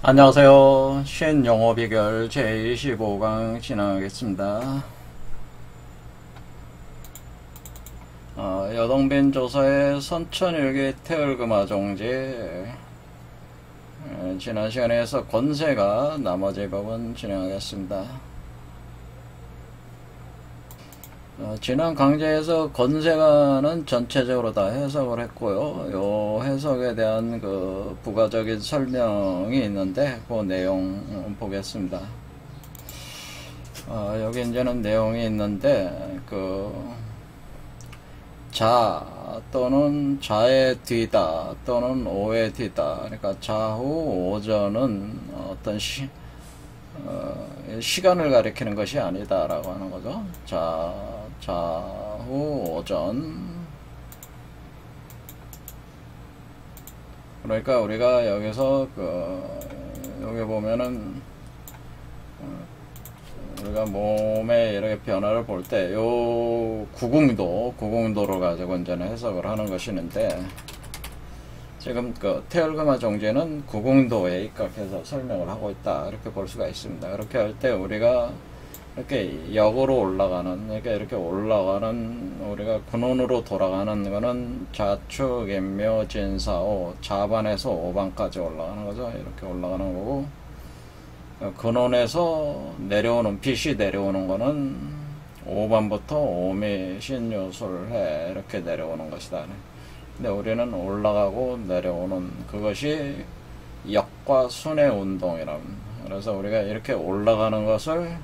안녕하세요. 신영어 비결 제25강 진행하겠습니다. 여동빈 조사의 선천일기 태을금화종지 지난 시간에서 권세가 나머지 부분 진행하겠습니다. 지난 강좌에서 권세가는 전체적으로 다 해석을 했고요. 요 해석에 대한 그 부가적인 설명이 있는데 그 내용 보겠습니다. 여기 이제는 내용이 있는데 자 또는 자의 뒤다 또는 오의 뒤다, 그러니까 좌후 오전은 어떤 시간을 가리키는 것이 아니다 라고 하는 거죠. 좌후 오전, 그러니까 우리가 여기서 여기 보면은 우리가 몸의 이렇게 변화를 볼 때 요 구궁도를 가지고 이제 해석을 하는 것이는데, 지금 태을금화 종지는 구궁도에 입각해서 설명을 하고 있다 이렇게 볼 수가 있습니다. 그렇게 할 때 우리가 이렇게 역으로 올라가는, 그러니까 이렇게 올라가는, 우리가 근원으로 돌아가는 거는 좌축, 인묘, 진사오, 자반에서 오반까지 올라가는 거죠. 이렇게 올라가는 거고, 근원에서 내려오는, 빛이 내려오는 거는 5반부터 오미, 신유, 술해 이렇게 내려오는 것이다. 근데 우리는 올라가고 내려오는 그것이 역과 순의 운동이랍니다. 그래서 우리가 이렇게 올라가는 것을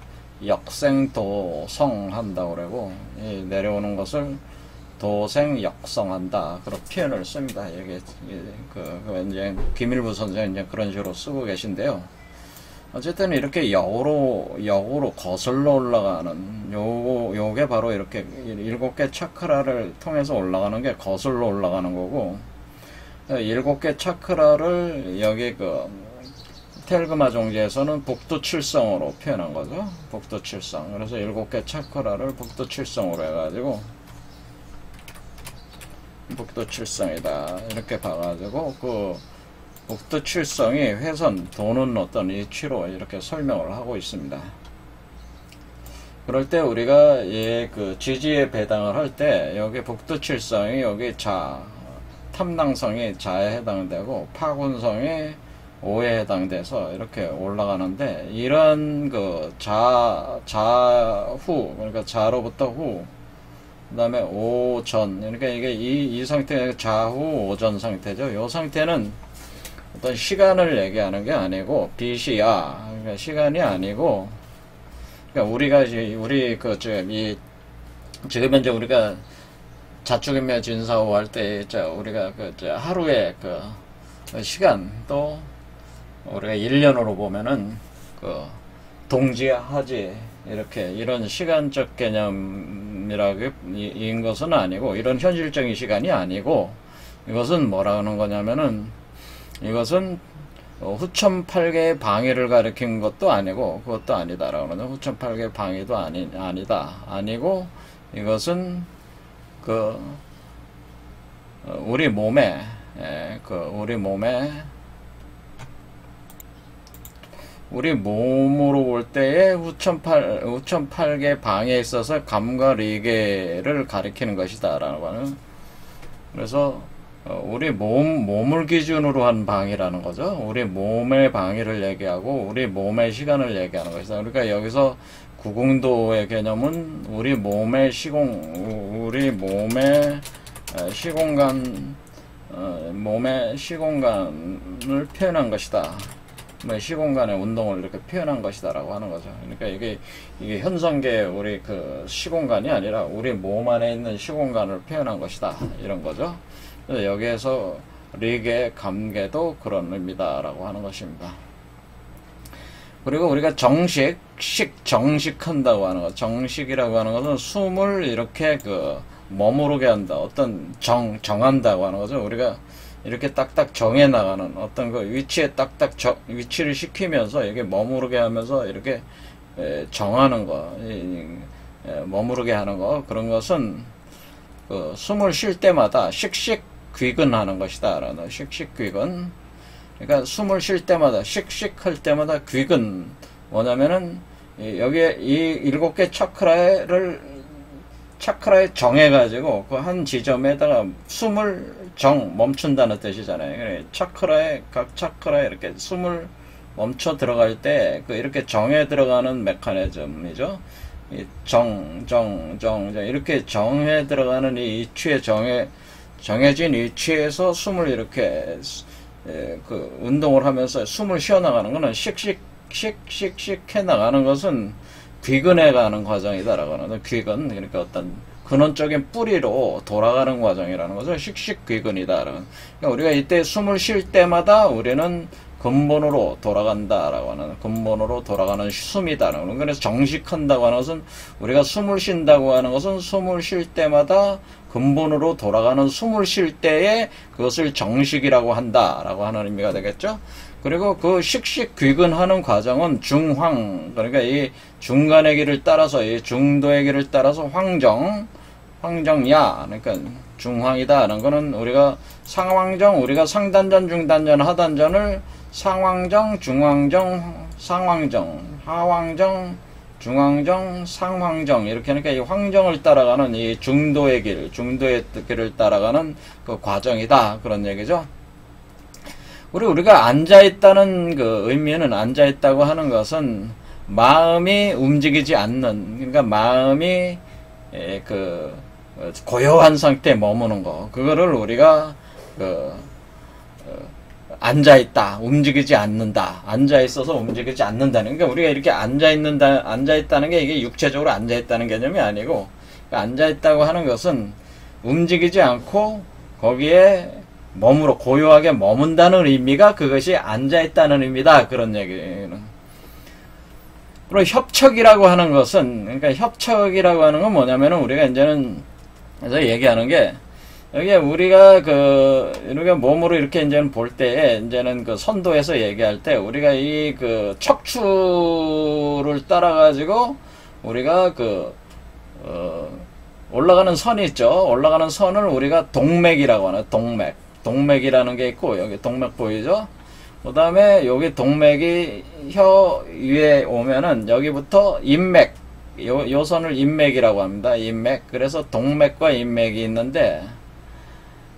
역생도성 한다고 그러고, 이 내려오는 것을 도생역성한다 그런 표현을 씁니다. 이게 이제 김일부 선생님 이제 그런 식으로 쓰고 계신데요. 어쨌든 이렇게 역으로 거슬러 올라가는 요게 바로 이렇게 7개 차크라를 통해서 올라가는 게 거슬러 올라가는 거고, 7개 차크라를 여기 태을금화 종지에서는 북두칠성으로 표현한 거죠. 북두칠성. 그래서 7개 차크라를 북두칠성으로 해가지고 북두칠성이다 이렇게 봐가지고 북두칠성이 회선, 도는 어떤 이치로 이렇게 설명을 하고 있습니다. 그럴 때 우리가 지지에 배당을 할 때 여기 북두칠성이 여기 탐낭성이 자에 해당되고 파군성이 오에 해당돼서 이렇게 올라가는데, 이런 좌후, 그러니까 자로부터 후, 그 다음에 오전, 그러니까 이게 이 상태가 좌후 오전 상태죠. 이 상태는 어떤 시간을 얘기하는 게 아니고 빛이야. 그러니까 시간이 아니고, 그러니까 우리 지금 현재 우리가 자축인묘 진사오 할 때 우리가 하루의 시간, 또 우리가 1년으로 보면은 동지 하지 이렇게 이런 시간적 개념이라는 것은 아니고, 이런 현실적인 시간이 아니고, 이것은 뭐라 하는 거냐면은, 이것은 후천팔계의 방위를 가리킨 것도 아니고 그것도 아니다라고 하는, 후천팔계의 방위도 아니고, 이것은 우리 몸으로 볼 때의 후천팔계 방에 있어서 감과 리계를 가리키는 것이다 라고 하는. 그래서 우리 몸을 기준으로 한 방이라는 거죠. 우리 몸의 방위를 얘기하고 우리 몸의 시간을 얘기하는 것이다. 그러니까 여기서 구궁도의 개념은 우리 몸의 시공간을 표현한 것이다. 시공간의 운동을 이렇게 표현한 것이다라고 하는 거죠. 그러니까 이게 현성계 우리 시공간이 아니라 우리 몸 안에 있는 시공간을 표현한 것이다 이런 거죠. 여기에서 리계, 감계도 그런 의미다라고 하는 것입니다. 그리고 우리가 정식한다고 하는 것, 정식이라고 하는 것은 숨을 이렇게 머무르게 한다, 어떤 정한다고 하는 거죠. 우리가 이렇게 딱딱 정해 나가는 어떤 위치에 딱딱 위치를 시키면서 이게 머무르게 하면서 이렇게 정하는 거, 머무르게 하는 거, 그런 것은 숨을 쉴 때마다 씩씩 귀근하는 것이다 라는, 씩씩 귀근. 그러니까 숨을 쉴 때마다 씩씩 할 때마다 귀근 뭐냐면은 여기에 이 7개 차크라에 정해가지고 그 한 지점에다가 숨을 멈춘다는 뜻이잖아요. 그래, 각 차크라에 이렇게 숨을 멈춰 들어갈 때 그 이렇게 정해 들어가는 메커니즘이죠. 이 이렇게 정해 들어가는 이 위치에 정해진 위치에서 숨을 이렇게 그 운동을 하면서 숨을 쉬어나가는 것은 씩씩 해 나가는 것은 귀근해 가는 과정이다라고 하는 귀근, 그러니까 어떤 근원적인 뿌리로 돌아가는 과정이라는 것을 씩씩 귀근이다. 그러니까 우리가 이때 숨을 쉴 때마다 우리는 근본으로 돌아간다라고 하는, 근본으로 돌아가는 숨이다라고 하는. 그래서 정식한다고 하는 것은, 우리가 숨을 쉰다고 하는 것은 숨을 쉴 때마다 근본으로 돌아가는 숨을 쉴 때에 그것을 정식이라고 한다라고 하는 의미가 되겠죠. 그리고 그 씩씩 귀근하는 과정은 중황, 그러니까 이 중간의 길을 따라서, 이 중도의 길을 따라서 황정야, 그러니까 중황이다 하는 거는 우리가 우리가 상단전, 중단전, 하단전을 상황정, 중황정, 상황정, 하황정, 중황정, 상황정, 이렇게 하니까 이 황정을 따라가는 이 중도의 길을 따라가는 그 과정이다. 그런 얘기죠. 우리가 앉아있다는 그 의미는, 앉아있다고 하는 것은 마음이 움직이지 않는, 그러니까 마음이 그 고요한 상태에 머무는 거, 그거를 우리가 앉아있다, 움직이지 않는다, 앉아있어서 움직이지 않는다는, 그러니까 우리가 이렇게 앉아있다는 게 이게 육체적으로 앉아있다는 개념이 아니고, 그러니까 앉아있다고 하는 것은 움직이지 않고 거기에 고요하게 머문다는 의미가, 그것이 앉아있다는 의미다. 그런 얘기는. 그리고 협척이라고 하는 것은, 그러니까 협척이라고 하는 건 뭐냐면은, 우리가 이제는, 그래서 얘기하는 게, 여기에 우리가 몸으로 이렇게 이제는 볼 때, 이제는 그 선도에서 얘기할 때, 우리가 이 척추를 따라가지고, 우리가 올라가는 선이 있죠. 올라가는 선을 우리가 동맥이라고 하는, 동맥이라는 게 있고, 여기 동맥 보이죠? 그 다음에 여기 동맥이 혀 위에 오면은 여기부터 인맥, 요 선을 인맥이라고 합니다. 인맥. 그래서 동맥과 인맥이 있는데,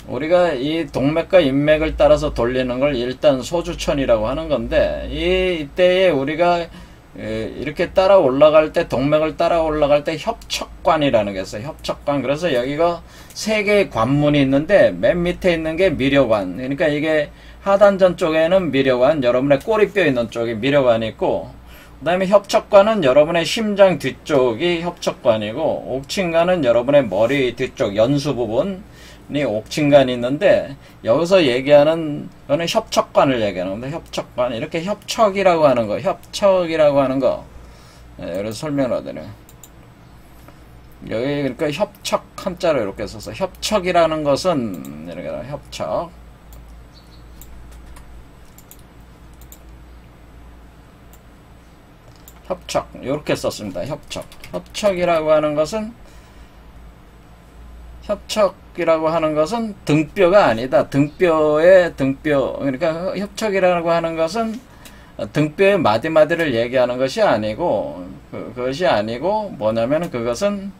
우리가 이 동맥과 인맥을 따라서 돌리는 걸 일단 소주천이라고 하는 건데, 이때에 우리가 이렇게 따라 올라갈 때, 동맥을 따라 올라갈 때 협척관이라는 게 있어요. 협척관. 그래서 여기가 3개의 관문이 있는데, 맨 밑에 있는 게 미려관. 그러니까 이게 하단전 쪽에는 미려관, 여러분의 꼬리뼈 있는 쪽이 미려관이 있고, 그 다음에 협척관은 여러분의 심장 뒤쪽이 협척관이고, 옥친관은 여러분의 머리 뒤쪽 연수 부분이 옥친관이 있는데, 여기서 얘기하는 거는 협척관을 얘기하는 건데, 협척관, 이렇게 협척이라고 하는 거, 그래서 설명을 하더래요. 여기 그러니까 협척 한자로 이렇게 써서, 협척이라는 것은 이렇게 협척, 이렇게 썼습니다. 협척이라고 하는 것은, 협척이라고 하는 것은 등뼈가 아니다. 등뼈, 그러니까 협척이라고 하는 것은 등뼈의 마디마디를 얘기하는 것이 아니고, 그것이 아니고, 뭐냐면 그것은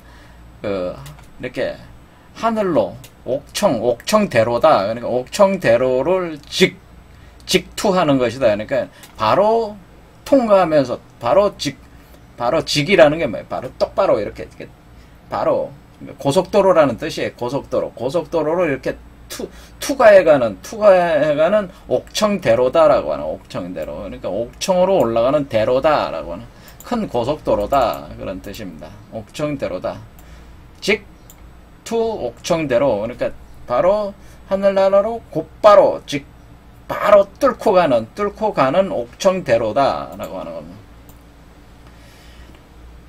이렇게 하늘로, 옥청대로다. 그러니까 옥청대로를 직투하는 것이다. 그러니까 바로 통과하면서, 바로 직이라는 게 뭐예요? 바로 똑바로 이렇게 바로, 고속도로라는 뜻이에요. 고속도로로 이렇게 투과해가는 옥청대로다라고 하는, 옥청대로. 그러니까 옥청으로 올라가는 대로다라고 하는, 큰 고속도로다. 그런 뜻입니다. 옥청대로다. 옥청대로. 그러니까 바로 하늘나라로 곧바로 바로 뚫고 가는 옥청대로다라고 하는 겁니다.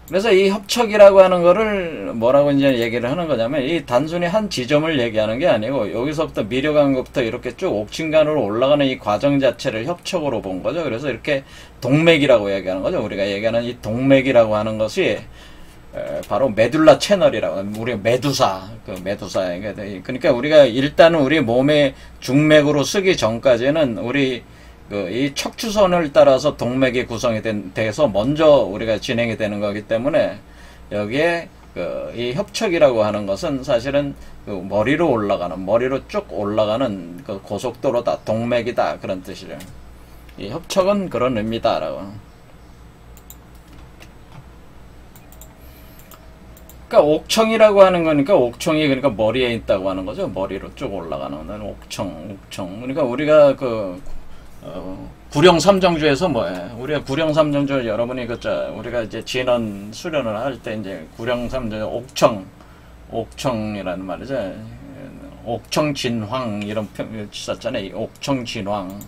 그래서 이 협척이라고 하는 거를 뭐라고 이제 얘기를 하는 거냐면, 이 단순히 한 지점을 얘기하는 게 아니고, 여기서부터 미려관부터 이렇게 쭉 옥친관으로 올라가는 이 과정 자체를 협척으로 본 거죠. 그래서 이렇게 동맥이라고 얘기하는 거죠. 우리가 얘기하는 이 동맥이라고 하는 것이 바로 메둘라 채널이라고, 우리 메두사, 그러니까 우리가 일단은 우리 몸의 중맥으로 쓰기 전까지는 우리 이 척추선을 따라서 동맥이 구성이 돼서 먼저 우리가 진행이 되는 거기 때문에 여기에 이 협척이라고 하는 것은 사실은 머리로 올라가는, 머리로 쭉 올라가는 그 고속도로다, 동맥이다, 그런 뜻이죠. 이 협척은 그런 의미다라고. 그러니까 옥청이라고 하는 거니까 옥청이 그러니까 머리에 있다고 하는 거죠. 머리로 쭉 올라가는 건 옥청. 그러니까 우리가 구령삼정주에서 뭐예요? 우리가 구령삼정주 여러분이 우리가 이제 진원 수련을 할 때 이제 구령삼정 옥청이라는 말이죠. 옥청진황 이런 표현 썼잖아요. 옥청진황.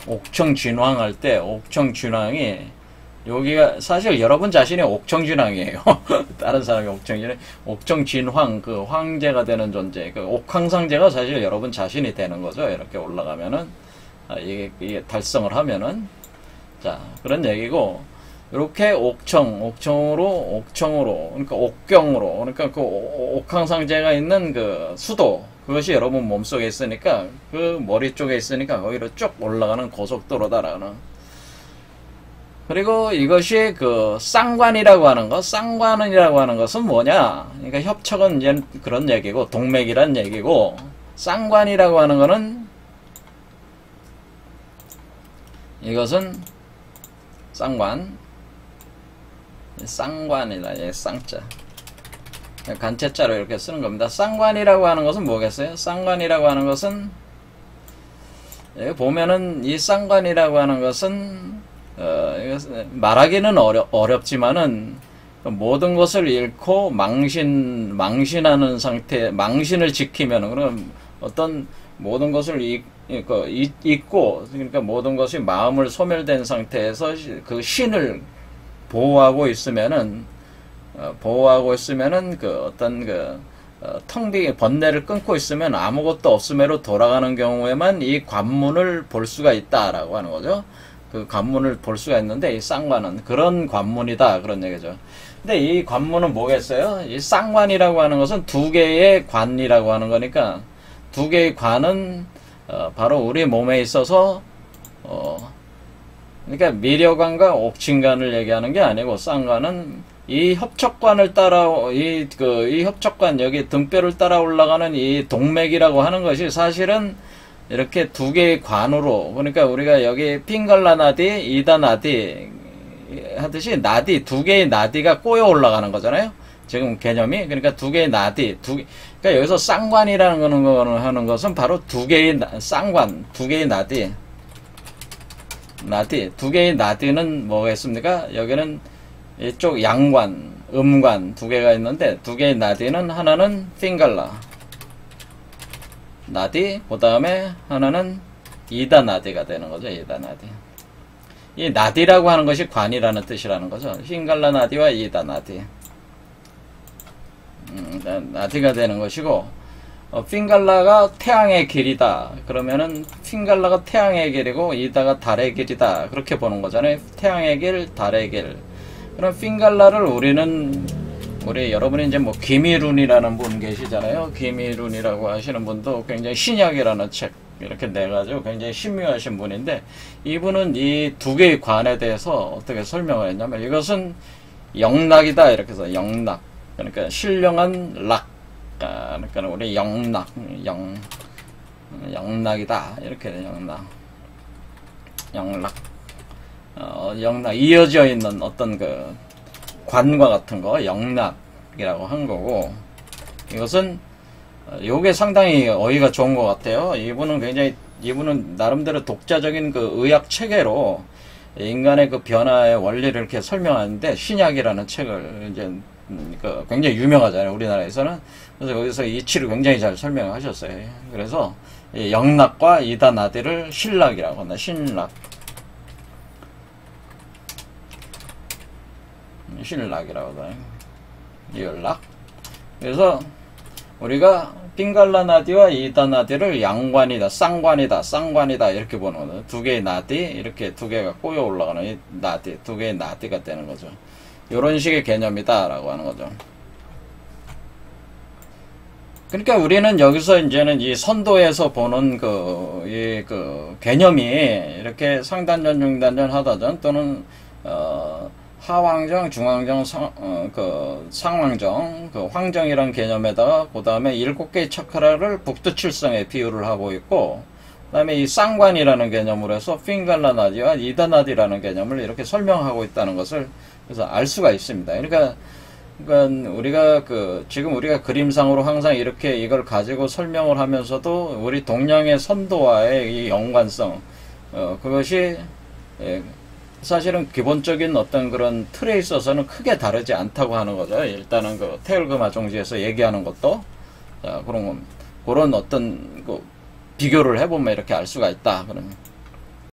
옥청진황 할 때 옥청진황이 여기가 사실 여러분 자신이 옥청진황이에요. 다른 사람이 옥청진황, 그 황제가 되는 존재, 그 옥황상제가 사실 여러분 자신이 되는 거죠. 이렇게 올라가면은 이게 달성을 하면은 자 그런 얘기고, 이렇게 옥청으로 그러니까 옥경으로 그러니까 그 옥황상제가 있는 그 수도, 그것이 여러분 몸속에 있으니까 그 머리 쪽에 있으니까 거기로 쭉 올라가는 고속도로다라는. 그리고 이것이 그 쌍관이라고 하는 것, 쌍관이라고 하는 것은 뭐냐? 그러니까 협척은 이제 그런 얘기고, 동맥이란 얘기고, 쌍관이라고 하는 것은 이것은 쌍관이다. 예, 쌍자. 간체자로 이렇게 쓰는 겁니다. 쌍관이라고 하는 것은 뭐겠어요? 쌍관이라고 하는 것은 여기 보면은 이 쌍관이라고 하는 것은 말하기는 어렵지만은 모든 것을 잃고 망신하는 상태, 망신을 지키면, 그럼 어떤 모든 것을 잊고, 그러니까 모든 것이 마음을 소멸된 상태에서 그 신을 보호하고 있으면은 텅 빈 번뇌를 끊고 있으면 아무것도 없음으로 돌아가는 경우에만 이 관문을 볼 수가 있다라고 하는 거죠. 그 관문을 볼 수가 있는데, 이 쌍관은 그런 관문이다, 그런 얘기죠. 근데 이 관문은 뭐겠어요? 이 쌍관이라고 하는 것은 두 개의 관이라고 하는 거니까, 두 개의 관은 바로 우리 몸에 있어서 그러니까 미려관과 옥진관을 얘기하는 게 아니고, 쌍관은 이 협척관을 따라 이 협척관, 여기 등뼈를 따라 올라가는 이 동맥이라고 하는 것이 사실은 이렇게 두 개의 관으로, 그러니까 우리가 여기 핑갈라 나디, 이다 나디 하듯이 나디, 두 개의 나디가 꼬여 올라가는 거잖아요. 지금 개념이. 그러니까 두 개의 나디, 그러니까 여기서 쌍관이라는 거는 하는 것은 바로 두 개의 쌍관, 두 개의 나디, 두 개의 나디는 뭐가 있습니까? 여기는 이쪽 양관, 음관 두 개가 있는데, 두 개의 나디는 하나는 핑갈라 나디, 그 다음에 하나는 이다 나디가 되는 거죠. 이다 나디. 이 나디라고 하는 것이 관이라는 뜻이라는 거죠. 핑갈라 나디와 이다 나디. 나디가 되는 것이고, 핑갈라가 태양의 길이다. 그러면은 핑갈라가 태양의 길이고 이다가 달의 길이다. 그렇게 보는 거잖아요. 태양의 길, 달의 길. 그럼 핑갈라를 우리 여러분이 이제 뭐 김일운이라는 분 계시잖아요. 김일운이라고 하시는 분도 굉장히 신약이라는 책 이렇게 내가지고 굉장히 신묘하신 분인데, 이분은 이 두 개의 관에 대해서 어떻게 설명을 했냐면, 이것은 영락이다 이렇게 해서 영락, 그러니까 신령한 락, 그러니까 우리 영락이다 이렇게 영락 이어져 있는 어떤 그 관과 같은 거 영락이라고 한 거고, 이것은 요게 상당히 어휘가 좋은 것 같아요. 이분은 나름대로 독자적인 그 의학 체계로 인간의 그 변화의 원리를 이렇게 설명하는데, 신약이라는 책을 이제 굉장히 유명하잖아요, 우리나라에서는. 그래서 거기서 이치를 굉장히 잘 설명하셨어요. 그래서 영락과 이다나디를 신락이라고 한다. 신락이라고 한다. 이열락. 그래서 우리가 핑갈라나디와 이다나디를 양관이다, 쌍관이다 이렇게 보는 거죠. 두 개의 나디, 이렇게 두 개가 꼬여 올라가는 이 나디, 두 개의 나디가 되는 거죠. 이런 식의 개념이다 라고 하는 거죠. 그러니까 우리는 여기서 이제는 이 선도에서 보는 그 개념이 이렇게 상단전, 중단전, 하단전 또는 하왕정, 중왕정, 상왕정, 그 황정이란 개념에다가 그 다음에 7개의 차크라를 북두칠성에 비유를 하고 있고, 그 다음에 이 쌍관이라는 개념으로 해서 핑갈라나디와 이더나디라는 개념을 이렇게 설명하고 있다는 것을 그래서 알 수가 있습니다. 그러니까 우리가 지금 우리가 그림상으로 항상 이렇게 이걸 가지고 설명을 하면서도 우리 동양의 선도와의 이 연관성, 그것이 사실은 기본적인 어떤 그런 틀에 있어서는 크게 다르지 않다고 하는 거죠. 일단은 그 태율금화종지에서 얘기하는 것도, 자, 그런 어떤 비교를 해보면 이렇게 알 수가 있다. 그러면.